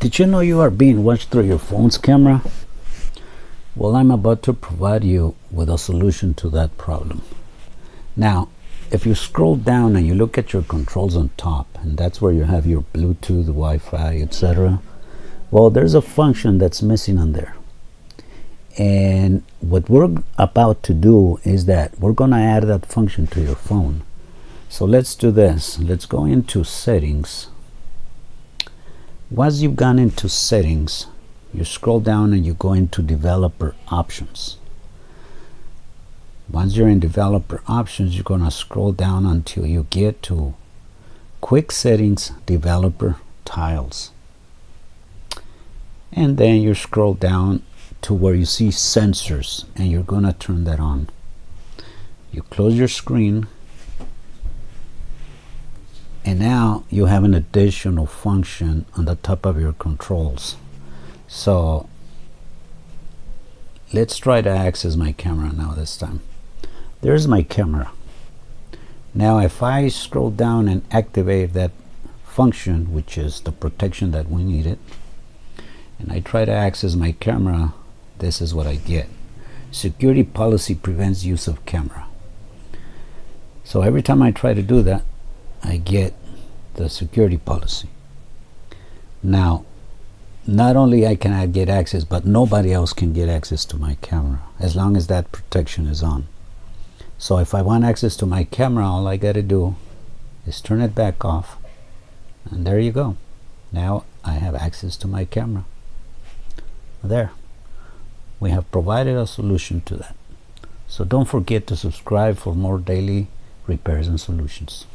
Did you know you are being watched through your phone's camera? Well, I'm about to provide you with a solution to that problem. Now, if you scroll down and you look at your controls on top, and that's where you have your Bluetooth, Wi-Fi, etc. Well, there's a function that's missing on there. And what we're about to do is that we're going to add that function to your phone. So let's do this. Let's go into settings. Once you've gone into settings, you scroll down and you go into developer options. Once you're in developer options, you're going to scroll down until you get to quick settings, developer tiles. And then you scroll down to where you see sensors, and you're going to turn that on. You close your screen, and now you have an additional function on the top of your controls. So let's try to access my camera now this time. There's my camera. Now if I scroll down and activate that function, which is the protection that we needed, and I try to access my camera, this is what I get. Security policy prevents use of camera. So every time I try to do that, I get the security policy. Now, not only I can get access, but nobody else can get access to my camera as long as that protection is on. So if I want access to my camera, all I got to do is turn it back off, and there you go. Now I have access to my camera. There. We have provided a solution to that. So don't forget to subscribe for more daily repairs and solutions.